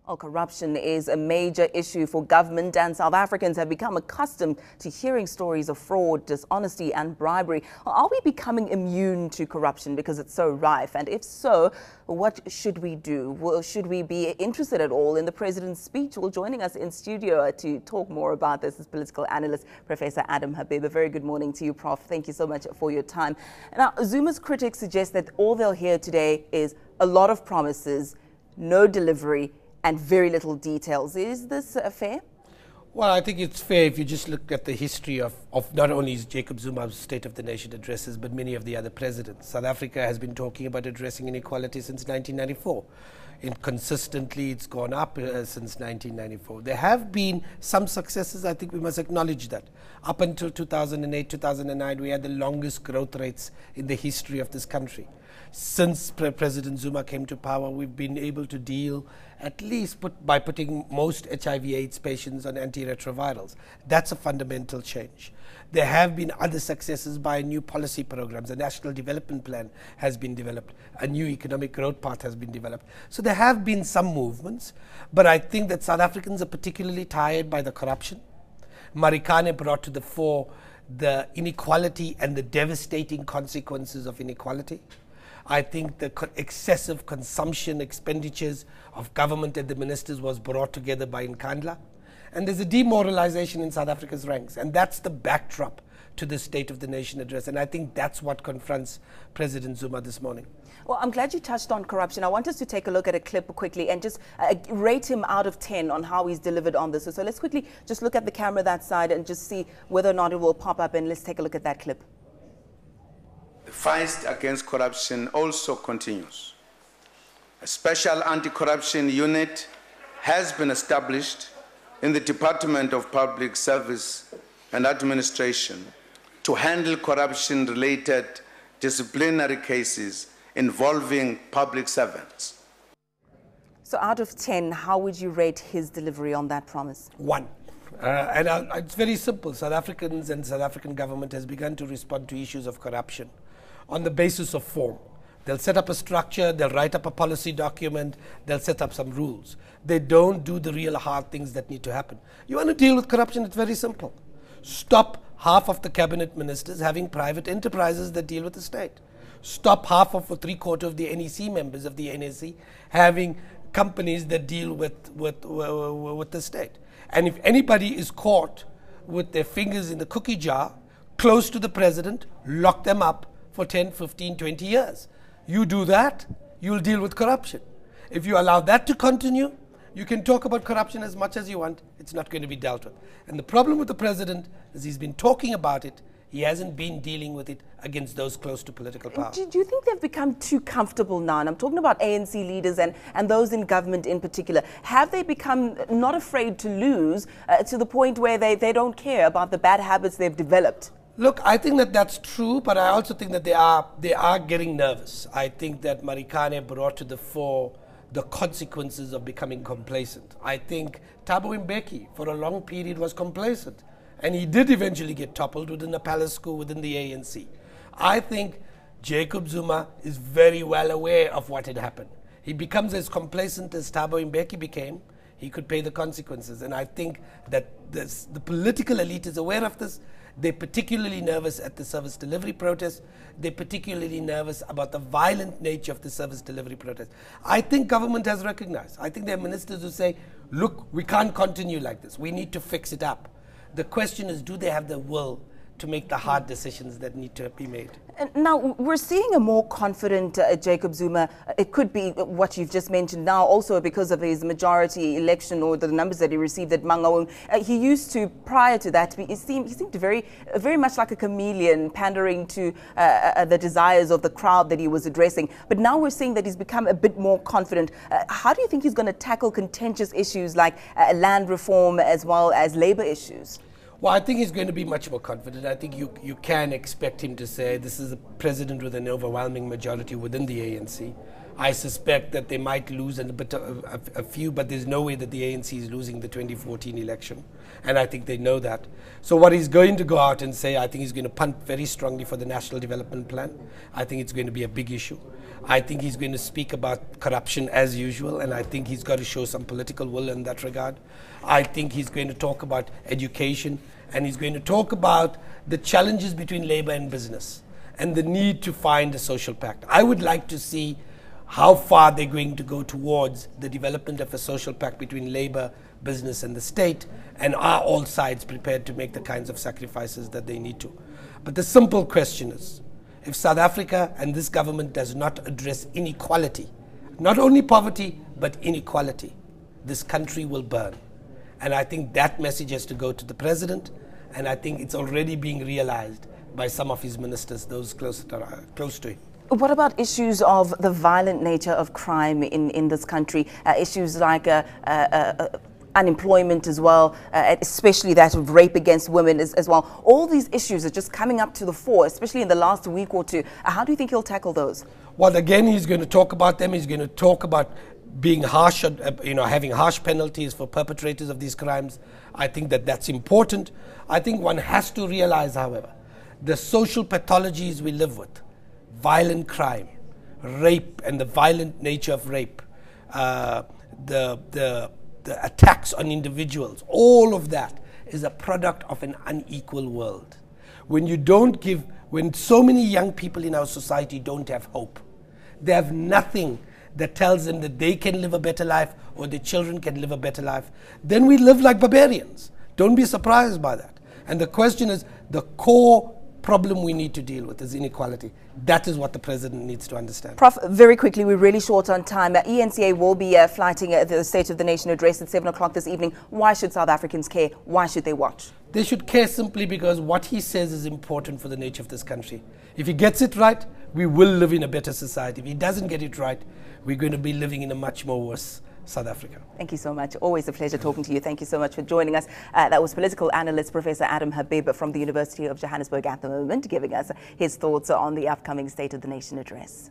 Well, corruption is a major issue for government, and South Africans have become accustomed to hearing stories of fraud, dishonesty and bribery. Are we becoming immune to corruption because it's so rife? And if so, what should we do? Well, should we be interested at all in the president's speech? Well, joining us in studio to talk more about this is political analyst Professor Habib. A very good morning to you, Prof. Thank you so much for your time. Now, Zuma's critics suggest that all they'll hear today is a lot of promises, no delivery, and very little details. Is this fair? Well, I think it's fair if you just look at the history of not only Jacob Zuma's State of the Nation addresses, but many of the other presidents. South Africa has been talking about addressing inequality since 1994. Consistently, it's gone up since 1994. There have been some successes. I think we must acknowledge that. Up until 2008, 2009, we had the longest growth rates in the history of this country. Since President Zuma came to power, we've been able to deal at least by putting most HIV/AIDS patients on antiretrovirals. That's a fundamental change. There have been other successes by new policy programs. A national development plan has been developed. A new economic growth path has been developed. So there have been some movements, but I think that South Africans are particularly tired by the corruption. Marikane brought to the fore the inequality and the devastating consequences of inequality. I think the excessive consumption expenditures of government and the ministers was brought together by Nkandla. And there's a demoralization in South Africa's ranks. And that's the backdrop to the State of the Nation address. And I think that's what confronts President Zuma this morning. Well, I'm glad you touched on corruption. I want us to take a look at a clip quickly and just rate him out of 10 on how he's delivered on this. So let's quickly just look at the camera that side and just see whether or not it will pop up. And let's take a look at that clip. The fight against corruption also continues. A special anti-corruption unit has been established in the Department of Public Service and Administration to handle corruption-related disciplinary cases involving public servants. So out of 10, how would you rate his delivery on that promise? 1. It's very simple. South Africans and South African government has begun to respond to issues of corruption on the basis of form. They'll set up a structure, they'll write up a policy document, they'll set up some rules. They don't do the real hard things that need to happen. You want to deal with corruption, it's very simple. Stop half of the cabinet ministers having private enterprises that deal with the state. Stop half of or 3/4 of the NEC members of the NEC having companies that deal with the state. And if anybody is caught with their fingers in the cookie jar, close to the president, lock them up for 10, 15, 20 years. You do that, you'll deal with corruption. If you allow that to continue, you can talk about corruption as much as you want. It's not going to be dealt with. And the problem with the president is he's been talking about it. He hasn't been dealing with it against those close to political power. Do you think they've become too comfortable now? And I'm talking about ANC leaders and those in government in particular. Have they become not afraid to lose to the point where they don't care about the bad habits they've developed? Look, I think that that's true, but I also think that they are getting nervous. I think that Marikane brought to the fore the consequences of becoming complacent. I think Thabo Mbeki, for a long period, was complacent. And he did eventually get toppled within a palace school within the ANC. I think Jacob Zuma is very well aware of what had happened. He becomes as complacent as Thabo Mbeki became. He could pay the consequences. And I think that the political elite is aware of this. They're particularly nervous at the service delivery protest. They're particularly nervous about the violent nature of the service delivery protest. I think government has recognized. I think there are ministers who say, look, we can't continue like this. We need to fix it up. The question is, do they have the will to make the hard decisions that need to be made? Now, we're seeing a more confident Jacob Zuma. It could be what you've just mentioned now, also because of his majority election or the numbers that he received at Mangaung. He used to, prior to that, he seemed very much like a chameleon, pandering to the desires of the crowd that he was addressing. But now we're seeing that he's become a bit more confident. How do you think he's going to tackle contentious issues like land reform as well as labor issues? Well, I think he's going to be much more confident. I think you can expect him to say this is a president with an overwhelming majority within the ANC. I suspect that they might lose a few, but there's no way that the ANC is losing the 2014 election. And I think they know that. So what he's going to go out and say, I think he's going to punt very strongly for the National Development Plan. I think it's going to be a big issue. I think he's going to speak about corruption as usual, and I think he's got to show some political will in that regard. I think he's going to talk about education, and he's going to talk about the challenges between labor and business and the need to find a social pact. I would like to see how far they're going to go towards the development of a social pact between labor, business, and the state, and are all sides prepared to make the kinds of sacrifices that they need to. But the simple question is, if South Africa and this government does not address inequality, not only poverty, but inequality, this country will burn. And I think that message has to go to the president, and I think it's already being realized by some of his ministers, those close to him. What about issues of the violent nature of crime in this country? Issues like unemployment as well, especially that of rape against women as well. All these issues are just coming up to the fore, especially in the last week or two. How do you think he'll tackle those? Well, again, he's going to talk about them. He's going to talk about being harsh, having harsh penalties for perpetrators of these crimes. I think that that's important. I think one has to realize, however, the social pathologies we live with, violent crime, rape and the violent nature of rape, the attacks on individuals, all of that is a product of an unequal world. When so many young people in our society don't have hope, they have nothing that tells them that they can live a better life or their children can live a better life, then we live like barbarians. Don't be surprised by that. And the question is, the core problem we need to deal with is inequality. That is what the president needs to understand. Prof, very quickly, we're really short on time. eNCA will be flighting the State of the Nation address at 7 o'clock this evening. Why should South Africans care? Why should they watch? They should care simply because what he says is important for the nature of this country. If he gets it right, we will live in a better society. If he doesn't get it right, we're going to be living in a much more worse South Africa. Thank you so much. Always a pleasure talking to you. Thank you so much for joining us. That was political analyst Professor Adam Habib from the University of Johannesburg at the moment, giving us his thoughts on the upcoming State of the Nation address.